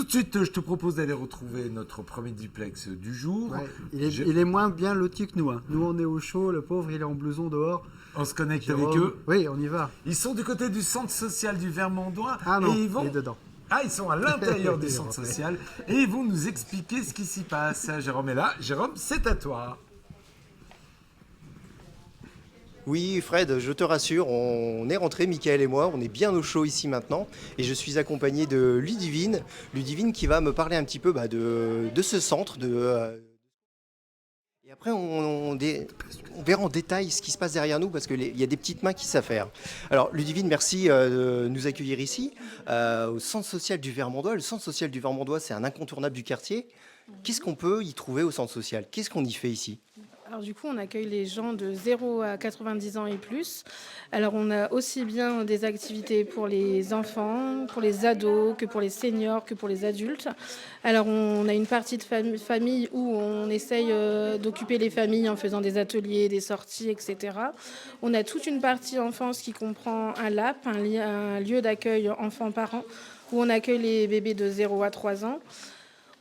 Tout de suite, je te propose d'aller retrouver notre premier duplex du jour. Ouais, il est moins bien loti que nous. Hein. Nous, on est au chaud, le pauvre, il est en blouson dehors. On se connecte Jérôme, avec eux. Oui, on y va. Ils sont du côté du centre social du Vermandois. Ah non, et ils vont... il est dedans. Ah, ils sont à l'intérieur du centre social et ils vont nous expliquer ce qui s'y passe. Jérôme est là. Jérôme, c'est à toi. Oui, Fred, je te rassure, on est rentré, Mickaël et moi, on est bien au chaud ici maintenant, et je suis accompagné de Ludivine qui va me parler un petit peu de ce centre, et après on verra en détail ce qui se passe derrière nous, parce qu'il y a des petites mains qui savent faire. Alors Ludivine, merci de nous accueillir ici, au centre social du Vermandois. Le centre social du Vermandois, c'est un incontournable du quartier. Qu'est-ce qu'on peut y trouver au centre social? Qu'est-ce qu'on y fait ici? Alors du coup, on accueille les gens de 0 à 90 ans et plus. Alors on a aussi bien des activités pour les enfants, pour les ados, que pour les seniors, que pour les adultes. Alors on a une partie de famille où on essaye d'occuper les familles en faisant des ateliers, des sorties, etc. On a toute une partie enfance qui comprend un LAP, un lieu d'accueil enfants-parents, où on accueille les bébés de 0 à 3 ans.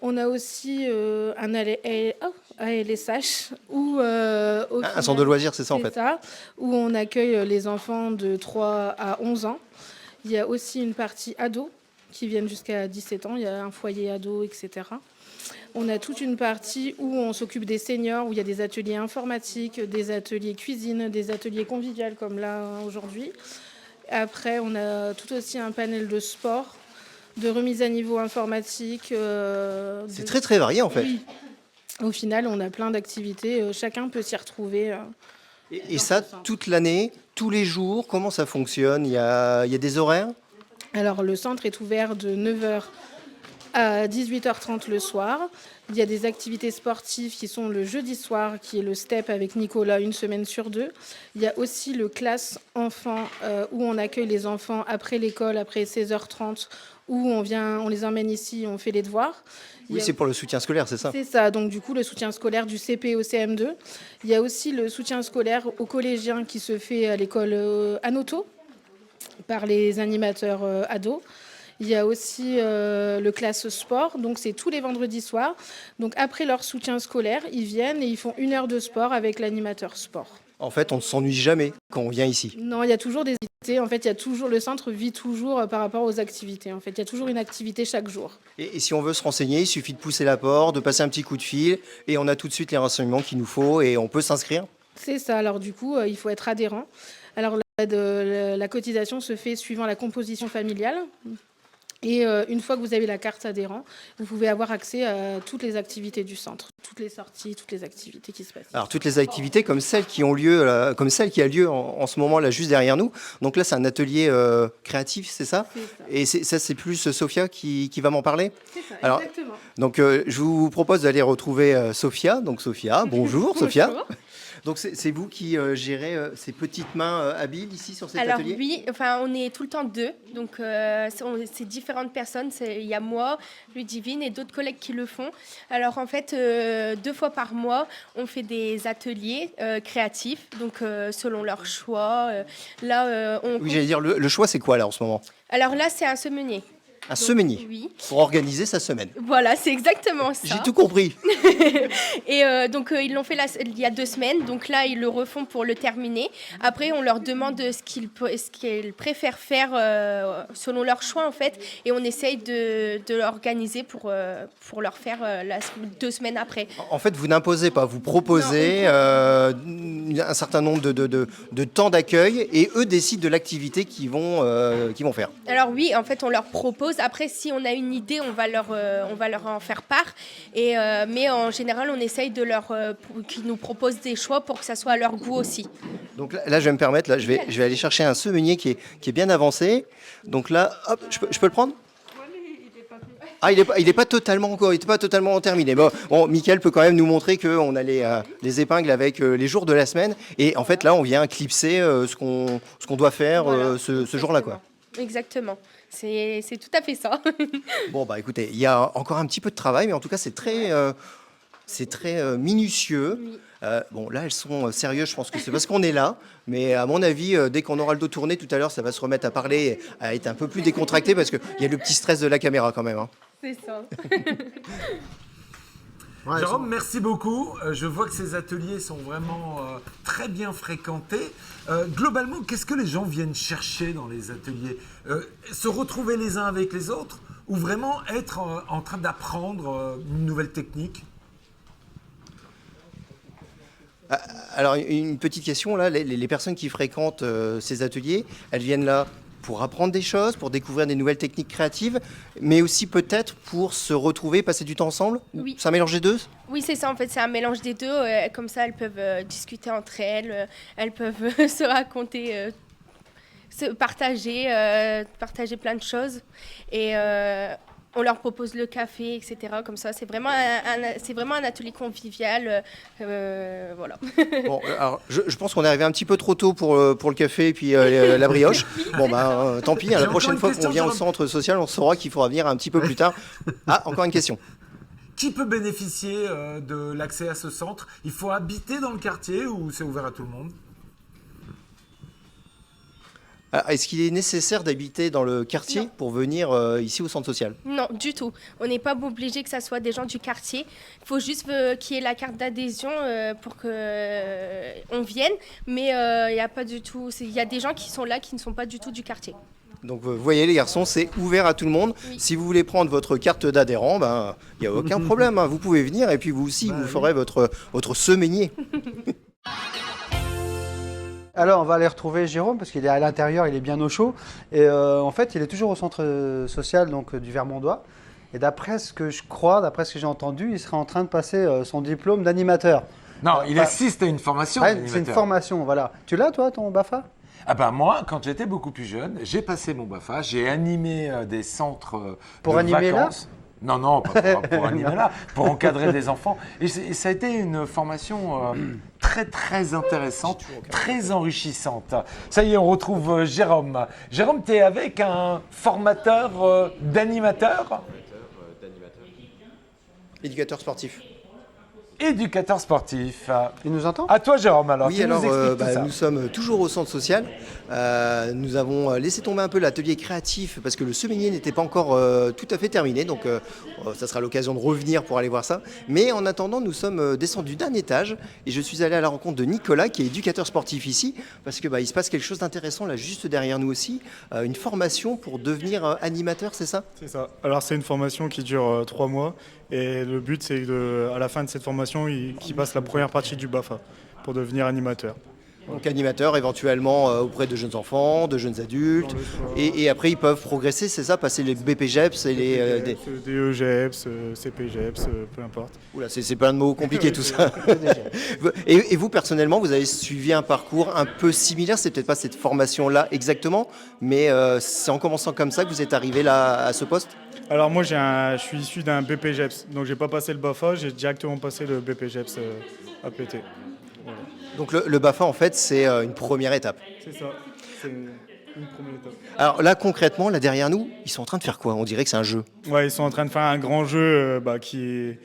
On a aussi un ALSH où Un centre de loisirs, c'est ça en fait. Où on accueille les enfants de 3 à 11 ans. Il y a aussi une partie ados qui viennent jusqu'à 17 ans. Il y a un foyer ado, etc. On a toute une partie où on s'occupe des seniors, où il y a des ateliers informatiques, des ateliers cuisine, des ateliers conviviaux comme là aujourd'hui. Après, on a tout aussi un panel de sport, de remise à niveau informatique. C'est très très varié en fait. Oui. Au final, on a plein d'activités. Chacun peut s'y retrouver. Et ça, toute l'année, tous les jours, comment ça fonctionne? Il y a des horaires? Alors, le centre est ouvert de 9h à 18h30 le soir. Il y a des activités sportives qui sont le jeudi soir, qui est le STEP avec Nicolas, une semaine sur 2. Il y a aussi le classe enfants, où on accueille les enfants après l'école, après 16h30, où on les emmène ici, on fait les devoirs. Oui, c'est pour le soutien scolaire, c'est ça? C'est ça, donc du coup, le soutien scolaire du CP au CM2. Il y a aussi le soutien scolaire aux collégiens qui se fait à l'école Anoto par les animateurs ados. Il y a aussi le classe sport, donc c'est tous les vendredis soirs. Donc après leur soutien scolaire, ils viennent et ils font 1 heure de sport avec l'animateur sport. En fait, on ne s'ennuie jamais quand on vient ici. Non, il y a toujours des activités. En fait, le centre vit toujours par rapport aux activités. En fait, il y a toujours une activité chaque jour. Et si on veut se renseigner, il suffit de pousser la porte, de passer un petit coup de fil, et on a tout de suite les renseignements qu'il nous faut, et on peut s'inscrire. C'est ça. Alors du coup, il faut être adhérent. Alors la cotisation se fait suivant la composition familiale. Et une fois que vous avez la carte adhérent, vous pouvez avoir accès à toutes les activités du centre, toutes les sorties, toutes les activités qui se passent. Alors toutes les activités comme celle qui ont lieu, comme celle qui a lieu en ce moment là juste derrière nous. Donc là c'est un atelier créatif, c'est ça? C'est ça. Et ça c'est plus Sophia qui va m'en parler. C'est ça, Alors, exactement. Donc je vous propose d'aller retrouver Sophia. Donc Sophia, bonjour Sophia. Bonjour. Donc c'est vous qui gérez ces petites mains habiles ici sur cet Alors atelier? oui, enfin on est tout le temps deux, donc c'est différentes personnes. Il y a moi, Ludivine et d'autres collègues qui le font. Alors en fait, 2 fois par mois, on fait des ateliers créatifs, donc selon leur choix. Oui, j'allais dire le choix c'est quoi là en ce moment? Alors là, c'est un semenier. Un semenier Oui. pour organiser sa semaine. Voilà, c'est exactement ça. J'ai tout compris. Et donc ils l'ont fait il y a 2 semaines, donc là ils le refont pour le terminer. Après on leur demande ce qu'ils préfèrent faire selon leur choix en fait, et on essaye de l'organiser pour leur faire 2 semaines après. En fait vous n'imposez pas, vous proposez un certain nombre de temps d'accueil et eux décident de l'activité qu'ils vont faire. Alors oui, en fait on leur propose. Après, si on a une idée, on va leur en faire part. Mais en général, on essaye qu'ils nous proposent des choix pour que ça soit à leur goût aussi. Donc là je vais me permettre, là, je vais aller chercher un semenier qui est bien avancé. Donc là, hop, je peux le prendre? Ah, il est pas totalement encore, il n'est pas totalement terminé. Bon, Mickaël peut quand même nous montrer qu'on a les épingles avec les jours de la semaine. Et en fait, là, on vient clipser ce qu'on doit faire Voilà, ce jour-là, quoi. Exactement. C'est tout à fait ça. Bon, bah écoutez, il y a encore un petit peu de travail, mais en tout cas, c'est très minutieux. Oui. Bon, là, elles sont sérieuses, je pense que c'est parce qu'on est là. Mais à mon avis, dès qu'on aura le dos tourné tout à l'heure, ça va se remettre à parler, à être un peu plus décontracté, parce qu'il y a le petit stress de la caméra quand même. Hein. C'est ça. Ouais, Jérôme, merci beaucoup. Je vois que ces ateliers sont vraiment très bien fréquentés. Globalement, qu'est-ce que les gens viennent chercher dans les ateliers? Se retrouver les uns avec les autres ou vraiment être en train d'apprendre une nouvelle technique? Alors, une petite question, là, les personnes qui fréquentent ces ateliers, elles viennent là pour apprendre des choses, pour découvrir des nouvelles techniques créatives, mais aussi peut-être pour se retrouver, passer du temps ensemble? Oui. C'est un mélange des deux? Oui, c'est ça, en fait, c'est un mélange des deux. Comme ça, elles peuvent discuter entre elles, elles peuvent se raconter, se partager, partager plein de choses. Et on leur propose le café, etc. Comme ça, c'est vraiment un atelier convivial. Voilà. Bon, alors, je pense qu'on est arrivé un petit peu trop tôt pour le café et puis la brioche. Bon, bah, tant pis, hein, la encore prochaine une fois question, qu'on vient au Jérôme. centre social, on saura qu'il faudra venir un petit peu plus tard. Ah, encore une question. Qui peut bénéficier de l'accès à ce centre? Il faut habiter dans le quartier ou c'est ouvert à tout le monde? Alors, est-ce qu'il est nécessaire d'habiter dans le quartier Non. pour venir ici au centre social? Non, du tout. On n'est pas obligé que ça soit des gens du quartier. Il faut juste qu'il y ait la carte d'adhésion pour qu'on vienne. Mais il n'y a pas du tout. Il y a des gens qui sont là qui ne sont pas du tout du quartier. Donc vous voyez les garçons, c'est ouvert à tout le monde. Oui. Si vous voulez prendre votre carte d'adhérent, ben il n'y a aucun problème, hein. Vous pouvez venir et puis vous aussi, vous ferez votre semainier. Alors, on va aller retrouver Jérôme parce qu'il est à l'intérieur, il est bien au chaud. Et en fait, il est toujours au centre social donc, du Vermondois. Et d'après ce que je crois, d'après ce que j'ai entendu, il serait en train de passer son diplôme d'animateur. Non, il Enfin, assiste à une formation ouais, c'est une d'animateur. formation, voilà. Tu l'as, toi, ton BAFA? Ah ben moi, quand j'étais beaucoup plus jeune, j'ai passé mon BAFA, j'ai animé des centres Pour de animer là vacances. Non, non, pas pour animer là, pour encadrer des enfants. Et ça a été une formation très, très intéressante, très enrichissante. Ça y est, on retrouve Jérôme. Jérôme, tu es avec un formateur d'animateur? Éducateur sportif. Éducateur sportif. Il nous entend? À toi, Jérôme, alors. Oui, tu alors nous expliques tout ça. nous sommes toujours au centre social. Nous avons laissé tomber un peu l'atelier créatif parce que le semainier n'était pas encore tout à fait terminé. Donc, ça sera l'occasion de revenir pour aller voir ça. Mais en attendant, nous sommes descendus d'un étage et je suis allé à la rencontre de Nicolas, qui est éducateur sportif ici, parce que il se passe quelque chose d'intéressant là, juste derrière nous aussi. Une formation pour devenir animateur, c'est ça? C'est ça. Alors c'est une formation qui dure 3 mois et le but c'est à la fin de cette formation qu'il passe la première partie du BAFA pour devenir animateur. Donc animateur éventuellement auprès de jeunes enfants, de jeunes adultes. Et après ils peuvent progresser, c'est ça? Passer les BPGEPS et les... DEGEPS, CPGEPS, peu importe. Oula, c'est plein de mots compliqués tout ça. Et vous, personnellement, vous avez suivi un parcours un peu similaire. C'est peut-être pas cette formation-là exactement, mais c'est en commençant comme ça que vous êtes arrivé là à ce poste? Alors moi je suis issu d'un BPGEPS, donc j'ai pas passé le BAFA, j'ai directement passé le BPGEPS APT. Voilà. Donc le BAFA, en fait, c'est une première étape. C'est ça, c'est une première étape. Alors là, concrètement, là derrière nous, ils sont en train de faire quoi? On dirait que c'est un jeu. Ouais, ils sont en train de faire un grand jeu qui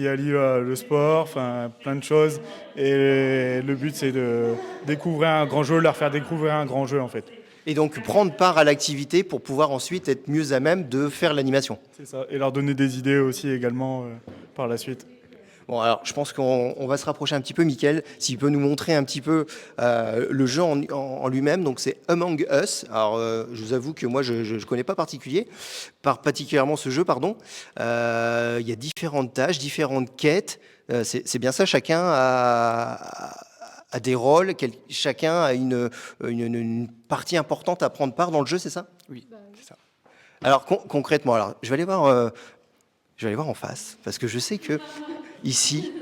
allie le sport, enfin plein de choses. Et le but c'est de découvrir un grand jeu, leur faire découvrir un grand jeu en fait. Et donc prendre part à l'activité pour pouvoir ensuite être mieux à même de faire l'animation. C'est ça, et leur donner des idées aussi également par la suite. Bon, alors je pense qu'on va se rapprocher un petit peu, Mickaël, s'il peut nous montrer un petit peu le jeu en lui-même. Donc c'est Among Us. Alors je vous avoue que moi je ne connais pas particulièrement ce jeu, pardon. Il y a différentes tâches, différentes quêtes. C'est bien ça, chacun a des rôles, chacun a une partie importante à prendre part dans le jeu, c'est ça? Oui, c'est ça. Alors concrètement, alors, je vais aller voir en face, parce que je sais que ici,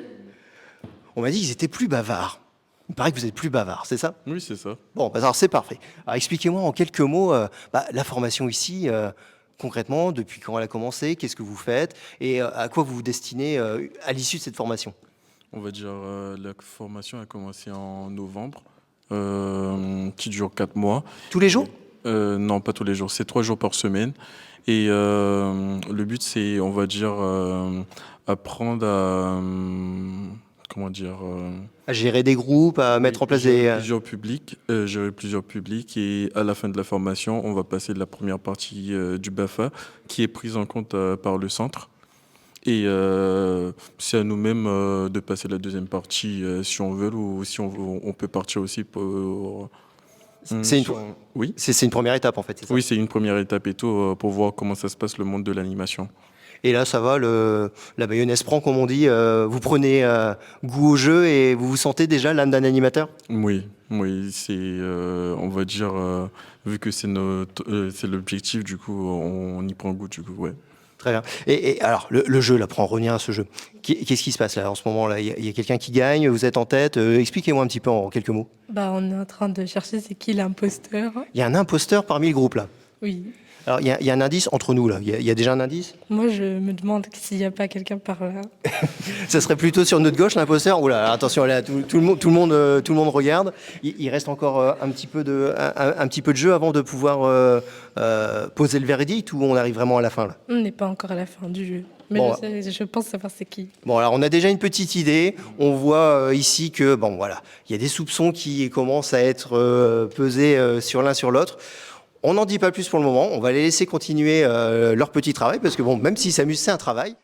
on m'a dit qu'ils étaient plus bavards. Il paraît que vous êtes plus bavards, c'est ça? Oui, c'est ça. Bon, bah, alors c'est parfait. Alors expliquez-moi en quelques mots la formation ici, concrètement, depuis quand elle a commencé, qu'est-ce que vous faites et à quoi vous vous destinez à l'issue de cette formation? On va dire la formation a commencé en novembre, qui dure 4 mois. Tous les jours? Non, pas tous les jours, c'est 3 jours par semaine. Et le but, c'est, on va dire, apprendre à comment dire, À gérer des groupes, à mettre en place des... gérer plusieurs publics et à la fin de la formation, on va passer de la première partie du BAFA qui est prise en compte par le centre. Et c'est à nous-mêmes de passer la deuxième partie si on veut ou si on peut partir aussi pour... C'est une... Oui, C'est une première étape en fait, c'est ça? oui, c'est une première étape et tout pour voir comment ça se passe le monde de l'animation. Et là, ça va, la mayonnaise prend, comme on dit. Vous prenez goût au jeu et vous vous sentez déjà l'âme d'un animateur? Oui, oui, c'est, on va dire, vu que c'est l'objectif, du coup, on y prend goût, du coup, ouais. Très bien. Et alors, le jeu, là, pour en revenir à ce jeu, qu'est-ce qui se passe là en ce moment-là? Il y a quelqu'un qui gagne, vous êtes en tête. Expliquez-moi un petit peu en quelques mots. Bah, on est en train de chercher c'est qui l'imposteur. Il y a un imposteur parmi le groupe là. Oui. Alors, il y a un indice entre nous là. Il y a déjà un indice? Moi, je me demande s'il n'y a pas quelqu'un par là. Ça serait plutôt sur notre gauche l'imposteur? Oula, attention, là, tout le monde regarde. Il reste encore un petit peu de jeu avant de pouvoir poser le verdict, ou on arrive vraiment à la fin là? On n'est pas encore à la fin du jeu. Mais Bon, je pense savoir c'est qui. Bon, alors on a déjà une petite idée. On voit ici que, bon voilà, il y a des soupçons qui commencent à être pesés sur l'un sur l'autre. On n'en dit pas plus pour le moment. On va les laisser continuer leur petit travail parce que, bon, même s'ils s'amusent, c'est un travail.